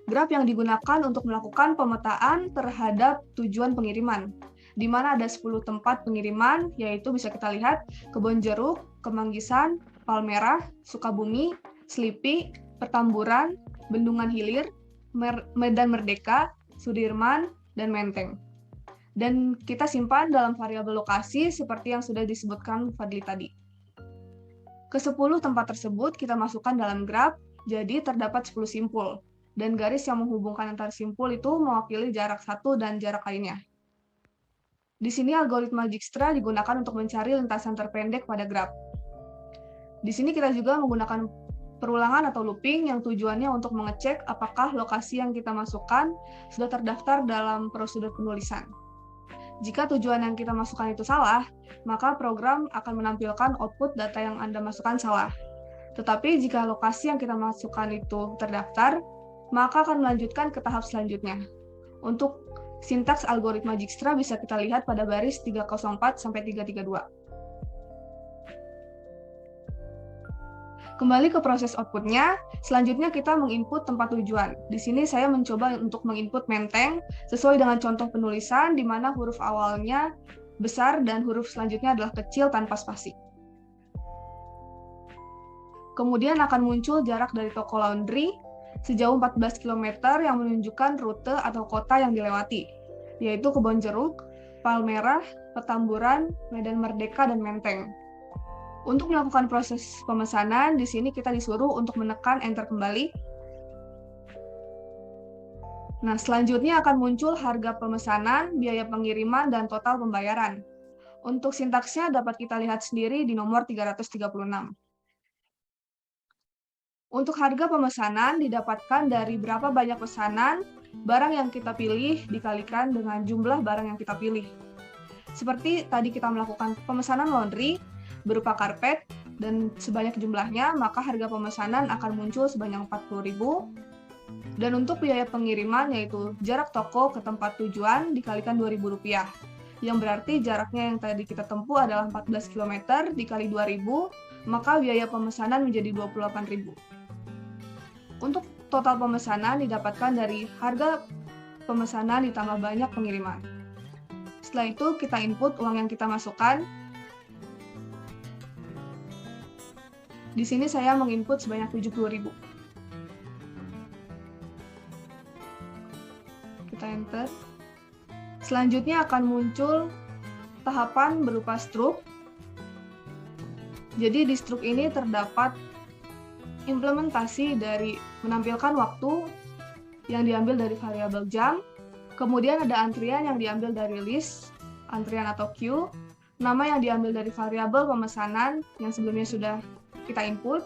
Graph yang digunakan untuk melakukan pemetaan terhadap tujuan pengiriman, di mana ada 10 tempat pengiriman, yaitu bisa kita lihat Kebonjeruk, Kemanggisan, Palmerah, Sukabumi, Selipi, Petamburan, Bendungan Hilir, Medan Merdeka, Sudirman, dan Menteng. Dan kita simpan dalam variabel lokasi seperti yang sudah disebutkan Fadli tadi. Ke-10 tempat tersebut kita masukkan dalam graph, jadi terdapat 10 simpul. Dan garis yang menghubungkan antar simpul itu mewakili jarak satu dan jarak lainnya. Di sini algoritma Dijkstra digunakan untuk mencari lintasan terpendek pada graf. Di sini kita juga menggunakan perulangan atau looping yang tujuannya untuk mengecek apakah lokasi yang kita masukkan sudah terdaftar dalam prosedur penulisan. Jika tujuan yang kita masukkan itu salah, maka program akan menampilkan output data yang Anda masukkan salah. Tetapi jika lokasi yang kita masukkan itu terdaftar, maka akan melanjutkan ke tahap selanjutnya. Untuk sintaks algoritma Dijkstra bisa kita lihat pada baris 304 sampai 332. Kembali ke proses outputnya, selanjutnya kita menginput tempat tujuan. Di sini saya mencoba untuk menginput Menteng sesuai dengan contoh penulisan, di mana huruf awalnya besar dan huruf selanjutnya adalah kecil tanpa spasi. Kemudian akan muncul jarak dari toko laundry sejauh 14 km yang menunjukkan rute atau kota yang dilewati, yaitu Kebonjeruk, Palmerah, Petamburan, Medan Merdeka, dan Menteng. Untuk melakukan proses pemesanan, di sini kita disuruh untuk menekan Enter kembali. Nah, selanjutnya akan muncul harga pemesanan, biaya pengiriman, dan total pembayaran. Untuk sintaksnya dapat kita lihat sendiri di nomor 336. Untuk harga pemesanan didapatkan dari berapa banyak pesanan barang yang kita pilih dikalikan dengan jumlah barang yang kita pilih. Seperti tadi kita melakukan pemesanan laundry berupa karpet dan sebanyak jumlahnya, maka harga pemesanan akan muncul sebanyak 40.000. Dan untuk biaya pengiriman yaitu jarak toko ke tempat tujuan dikalikan Rp2.000, yang berarti jaraknya yang tadi kita tempuh adalah 14 km dikali 2.000, maka biaya pemesanan menjadi 28.000. Untuk total pemesanan didapatkan dari harga pemesanan ditambah banyak pengiriman. Setelah itu kita input uang yang kita masukkan. Di sini saya menginput sebanyak 70.000. Kita enter. Selanjutnya akan muncul tahapan berupa struk. Jadi di struk ini terdapat implementasi dari menampilkan waktu yang diambil dari variabel jam, kemudian ada antrian yang diambil dari list, antrian atau queue, nama yang diambil dari variabel pemesanan yang sebelumnya sudah kita input,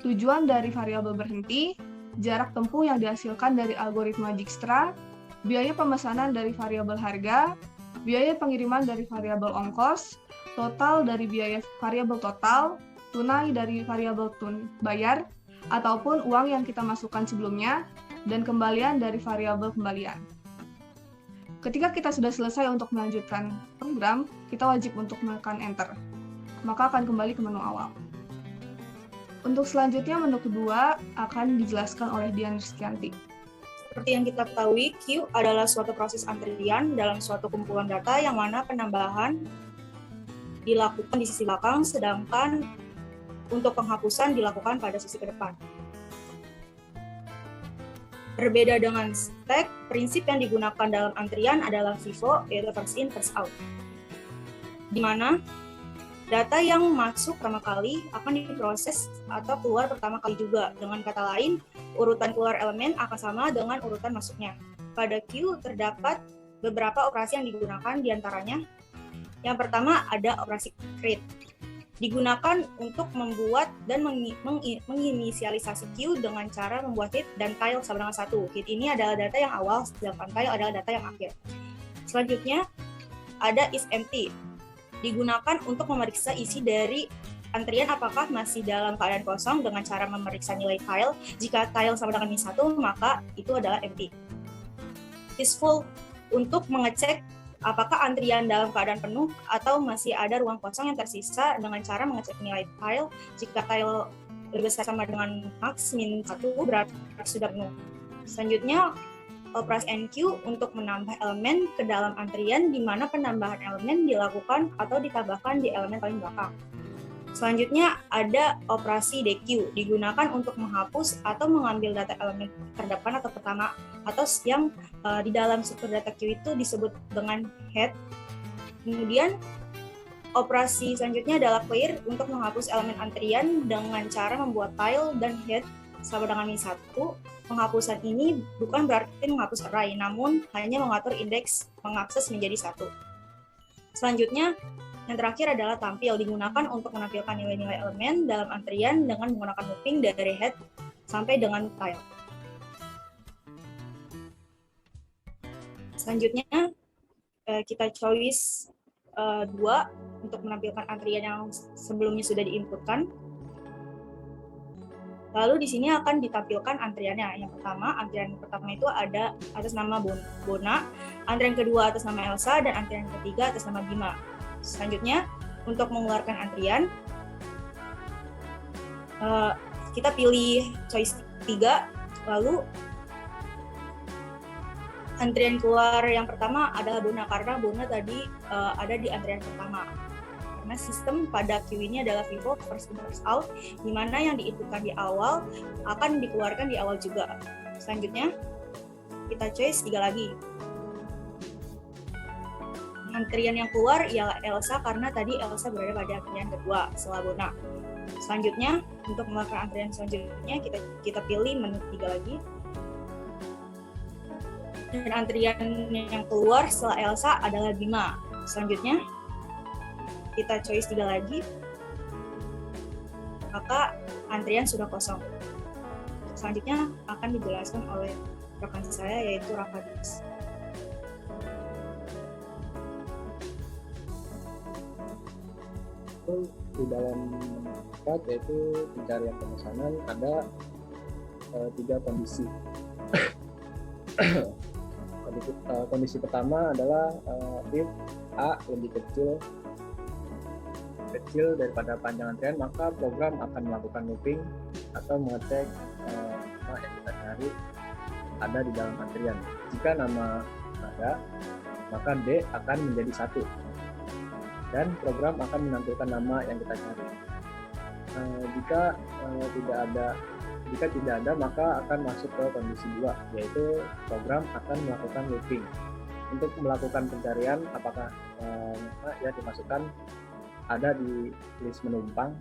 tujuan dari variabel berhenti, jarak tempuh yang dihasilkan dari algoritma Dijkstra, biaya pemesanan dari variabel harga, biaya pengiriman dari variabel ongkos, total dari biaya variabel total, tunai dari variabel bayar, ataupun uang yang kita masukkan sebelumnya, dan kembalian dari variabel kembalian. Ketika kita sudah selesai untuk melanjutkan program, kita wajib untuk menekan Enter. Maka akan kembali ke menu awal. Untuk selanjutnya, menu kedua akan dijelaskan oleh Dian Rizkyanti. Seperti yang kita ketahui, queue adalah suatu proses antrian dalam suatu kumpulan data yang mana penambahan dilakukan di sisi belakang, sedangkan untuk penghapusan dilakukan pada sisi ke depan. Berbeda dengan stack, prinsip yang digunakan dalam antrian adalah FIFO, yaitu first in, first out. Di mana data yang masuk pertama kali akan diproses atau keluar pertama kali juga. Dengan kata lain, urutan keluar elemen akan sama dengan urutan masuknya. Pada queue terdapat beberapa operasi yang digunakan diantaranya. Yang pertama ada operasi create. Digunakan untuk membuat dan menginisialisasi queue dengan cara membuat hit dan tile sama dengan satu. Hit ini adalah data yang awal, sedangkan tile adalah data yang akhir. Selanjutnya ada isEmpty. Digunakan untuk memeriksa isi dari antrian apakah masih dalam keadaan kosong dengan cara memeriksa nilai tile. Jika tile sama dengan -1, maka itu adalah empty. IsFull untuk mengecek apakah antrian dalam keadaan penuh atau masih ada ruang kosong yang tersisa dengan cara mengecek nilai tile. Jika tile lebih besar sama dengan max -1 berarti sudah penuh. Selanjutnya operasi NQ untuk menambah elemen ke dalam antrian di mana penambahan elemen dilakukan atau ditambahkan di elemen paling belakang. Selanjutnya ada operasi DQ, digunakan untuk menghapus atau mengambil data elemen terdepan atau pertama, atau yang di dalam struktur data queue itu disebut dengan head. Kemudian operasi selanjutnya adalah clear untuk menghapus elemen antrian dengan cara membuat tile dan head sama dengan -1. Penghapusan ini bukan berarti menghapus array, namun hanya mengatur indeks mengakses menjadi 1. Selanjutnya, yang terakhir adalah tampil, digunakan untuk menampilkan nilai-nilai elemen dalam antrian dengan menggunakan looping dari head sampai dengan tile. Selanjutnya, kita choice 2 untuk menampilkan antrian yang sebelumnya sudah diinputkan. Lalu di sini akan ditampilkan antriannya. Yang pertama, antrian pertama itu ada atas nama Bona, antrian kedua atas nama Elsa, dan antrian ketiga atas nama Bima. Selanjutnya, untuk mengeluarkan antrian, kita pilih choice 3, lalu antrian keluar yang pertama adalah Bona, karena Bona tadi ada di antrian pertama. Karena sistem pada queue ini adalah FIFO, first in first out, di mana yang diinputkan di awal akan dikeluarkan di awal juga. Selanjutnya, kita choice 3 lagi. Antrian yang keluar ialah Elsa, karena tadi Elsa berada pada antrian kedua setelah Bona. Selanjutnya, untuk mengeluarkan antrian selanjutnya, kita pilih menu 3 lagi. Dan antrian yang keluar setelah Elsa adalah Bima. Selanjutnya, kita choice 3 lagi, maka antrian sudah kosong. Selanjutnya akan dijelaskan oleh rekan saya yaitu Rafadis. Di dalam empat yaitu pencarian pemesanan ada 3 kondisi. Kondisi pertama adalah if A lebih kecil daripada panjang antrian, maka program akan melakukan looping atau mengecek nama yang kita cari ada di dalam antrian. Jika nama ada, maka D akan menjadi 1 dan program akan menampilkan nama yang kita cari. Jika tidak ada, maka akan masuk ke kondisi 2, yaitu program akan melakukan looping. Untuk melakukan pencarian apakah nama yang dimasukkan ada di list penumpang.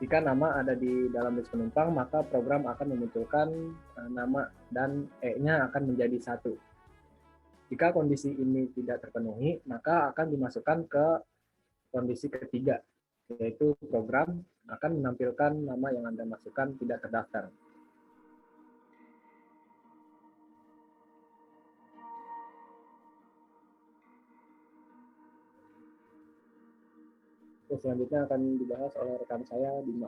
Jika nama ada di dalam list penumpang, maka program akan memunculkan nama dan E-nya akan menjadi 1. Jika kondisi ini tidak terpenuhi, maka akan dimasukkan ke kondisi ketiga, yaitu program akan menampilkan nama yang Anda masukkan tidak terdaftar. Selanjutnya akan dibahas oleh rekan saya, Bima.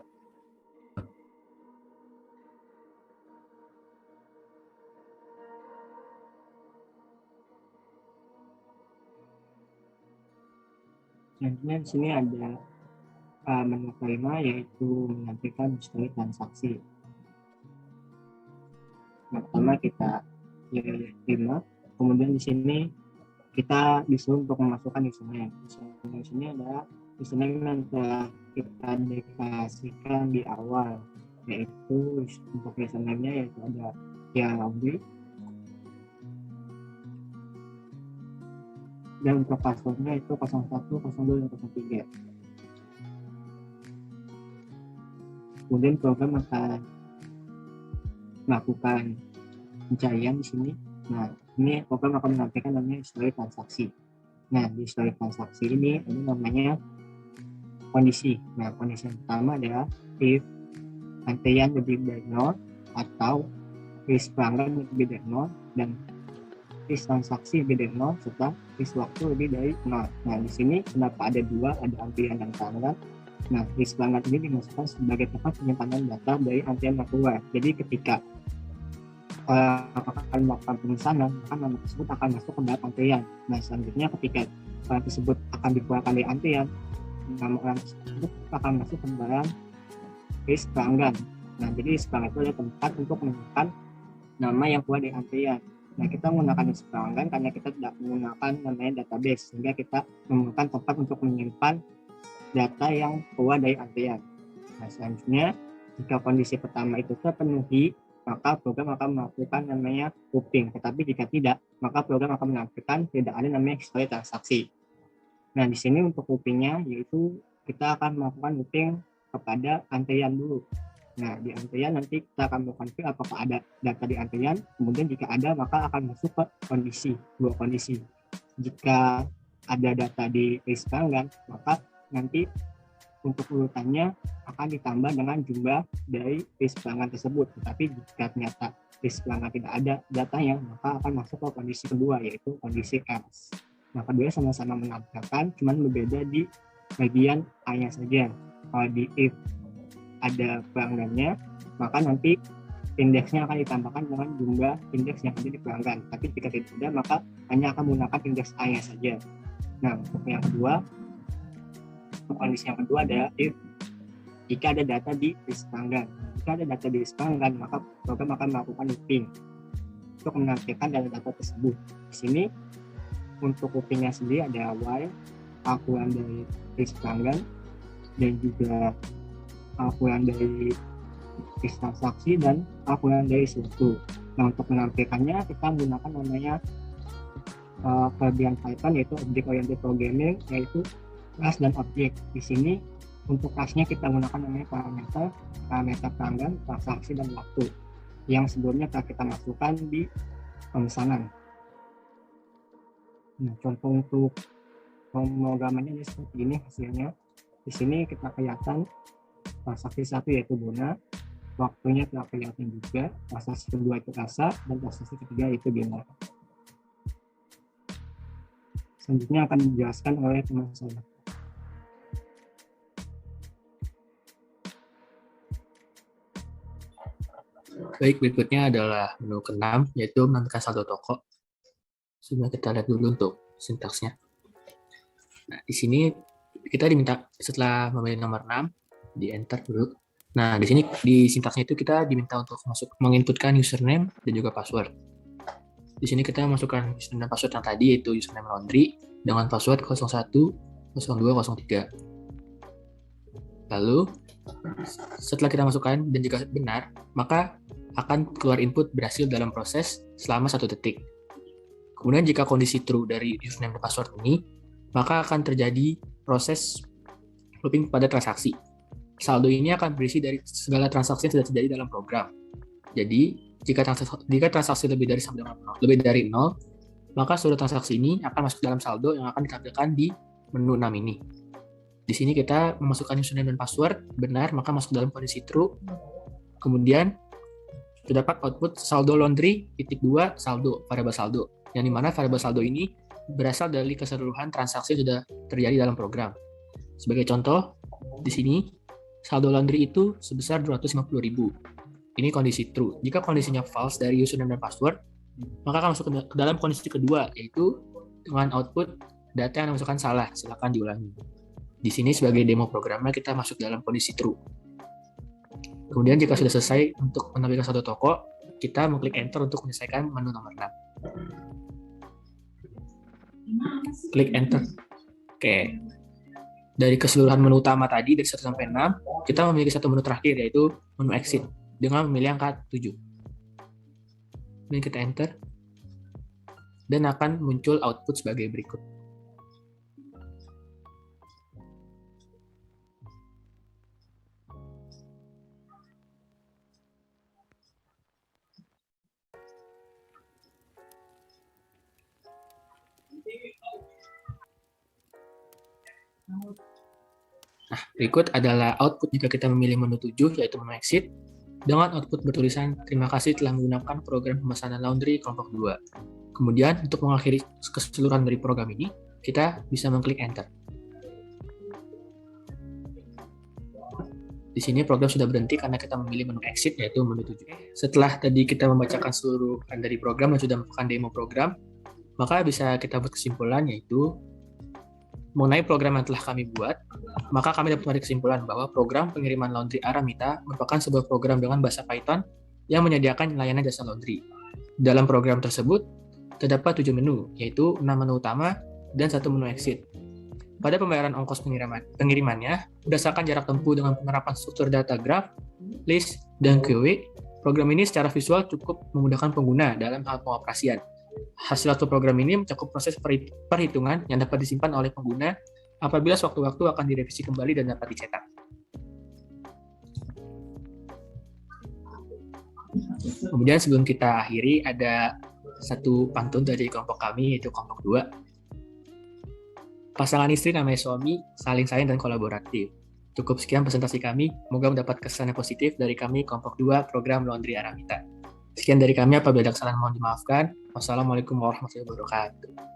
Selanjutnya di sini ada menu kelima, yaitu menampilkan histori transaksi. Pertama kita terima, kemudian di sini kita disuruh untuk memasukkan username. Di sini ada username yang telah kita deklarasikan di awal, yaitu untuk username-nya yaitu ada Laundry. Dan untuk password-nya itu 01, 02, dan 03. Kemudian program akan melakukan pencarian di sini. Nah, ini program akan menampilkan namanya histori transaksi. Nah, di histori transaksi ini namanya kondisi. Nah, kondisi yang pertama adalah if antrian lebih dari 0 atau list pelanggan lebih dari 0 dan list transaksi lebih dari 0 serta list waktu lebih dari 0. Nah, di sini kenapa ada 2, ada antrian dan pelanggan. Nah, list pelanggan ini dimasukkan sebagai tempat penyimpanan data dari antrian yang keluar. Jadi ketika akan melakukan pemesanan, maka nama tersebut akan masuk ke dalam antrian. Nah, selanjutnya ketika orang tersebut akan dikeluarkan dari antrian, nama orang tersebut akan masuk ke dalam list pelanggan. Nah, jadi list pelanggan itu adalah tempat untuk menemukan nama yang keluar dari antrian. Nah, kita menggunakan list pelanggan karena kita tidak menggunakan namanya database, sehingga kita memerlukan tempat untuk menyimpan data yang keluar dari antrian. Nah, selanjutnya jika kondisi pertama itu terpenuhi, maka program akan melakukan namanya looping. Tetapi jika tidak, maka program akan menampilkan tidak ada namanya histori transaksi. Nah, di sini untuk loopingnya yaitu kita akan melakukan looping kepada antrian dulu. Nah, di antrian nanti kita akan melakukan apakah ada data di antrian, kemudian jika ada maka akan masuk ke dua kondisi. Jika ada data di list pelanggan, maka nanti untuk urutannya akan ditambah dengan jumlah dari list pelanggan tersebut. Tetapi jika ternyata list pelanggan tidak ada datanya, maka akan masuk ke kondisi kedua, yaitu kondisi else. Nah, kedua sama-sama menampilkan, cuman berbeda di bagian A-nya saja. Kalau di if ada pelanggannya, maka nanti indeksnya akan ditambahkan dengan jumlah indeks yang ada di pelanggan. Tapi jika tidak ada, maka hanya akan menggunakan indeks A-nya saja. Nah, untuk yang kedua, kondisi yang kedua adalah if jika ada data di list pelanggan. Jika ada data di list pelanggan, maka program akan melakukan looping untuk menampilkan data tersebut. Di sini untuk loopingnya sendiri ada while, akuran dari list pelanggan, dan juga akuran dari list transaksi dan akuran dari suatu. Nah, untuk menampilkannya kita menggunakan namanya kelebihan Python, yaitu Object Oriented Programming, yaitu class dan objek. Di sini untuk class-nya kita menggunakan namanya parameter pelanggan, transaksi, dan waktu yang sebelumnya telah kita masukkan di pemesanan. Nah, contoh untuk pemrogramannya seperti ini hasilnya. Di sini kita kelihatan transaksi 1 yaitu Bona, waktunya telah kelihatan juga. Transaksi kedua itu asa dan transaksi ketiga itu binar. Selanjutnya akan dijelaskan oleh teman saya. Baik, berikutnya adalah menu ke-6, yaitu menentukan saldo toko. Sebelumnya kita lihat dulu untuk sintaksnya. Nah, di sini kita diminta setelah memilih nomor 6, di enter dulu. Nah, di sini di sintaksnya itu kita diminta untuk menginputkan username dan juga password. Di sini kita masukkan username dan password yang tadi, yaitu username laundry dengan password 010203. Lalu, setelah kita masukkan dan jika benar, maka akan keluar input berhasil dalam proses selama 1 detik. Kemudian jika kondisi true dari username dan password ini, maka akan terjadi proses looping pada transaksi. Saldo ini akan berisi dari segala transaksi yang sudah terjadi dalam program. Jadi, jika transaksi lebih dari 0, maka seluruh transaksi ini akan masuk dalam saldo yang akan ditampilkan di menu 6 ini. Di sini kita memasukkan username dan password, benar, maka masuk dalam kondisi true. Kemudian, terdapat output saldo laundry, (2) saldo, variabel saldo. Yang dimana variabel saldo ini berasal dari keseluruhan transaksi yang sudah terjadi dalam program. Sebagai contoh, di sini, saldo laundry itu sebesar 250.000. Ini kondisi true. Jika kondisinya false dari username dan password, maka akan masuk ke dalam kondisi kedua, yaitu dengan output data yang dimasukkan salah. Silakan diulangi. Di sini sebagai demo programnya kita masuk dalam kondisi true. Kemudian jika sudah selesai untuk menampilkan saldo toko, kita mengklik enter untuk menyelesaikan menu nomor 6. Klik enter. Oke. Dari keseluruhan menu utama tadi, dari 1 sampai 6, kita memiliki satu menu terakhir, yaitu menu exit, dengan memilih angka 7. Kemudian kita enter, dan akan muncul output sebagai berikut. Nah, berikut adalah output jika kita memilih menu 7, yaitu menu exit, dengan output bertulisan, terima kasih telah menggunakan program pemesanan laundry kelompok 2. Kemudian, untuk mengakhiri keseluruhan dari program ini, kita bisa mengklik enter. Di sini program sudah berhenti karena kita memilih menu exit, yaitu menu 7. Setelah tadi kita membacakan seluruh dari program dan sudah melakukan demo program, maka bisa kita buat kesimpulan, yaitu mengenai program yang telah kami buat, maka kami dapat menarik kesimpulan bahwa program pengiriman laundry Aramita merupakan sebuah program dengan bahasa Python yang menyediakan layanan jasa laundry. Dalam program tersebut, terdapat 7 menu, yaitu 6 menu utama dan 1 menu exit. Pada pembayaran ongkos pengirimannya, berdasarkan jarak tempuh dengan penerapan struktur data graph, list, dan QW, program ini secara visual cukup memudahkan pengguna dalam hal pengoperasian. Hasil satu program ini mencakup proses perhitungan yang dapat disimpan oleh pengguna apabila sewaktu-waktu akan direvisi kembali dan dapat dicetak. Kemudian sebelum kita akhiri, ada satu pantun dari kelompok kami, yaitu kelompok 2. Pasangan istri namanya suami, saling sayang dan kolaboratif. Cukup sekian presentasi kami, semoga mendapat kesan yang positif dari kami kelompok 2 program Laundry Aramita. Sekian dari kami, apabila ada kesalahan mohon dimaafkan. Wassalamualaikum warahmatullahi wabarakatuh.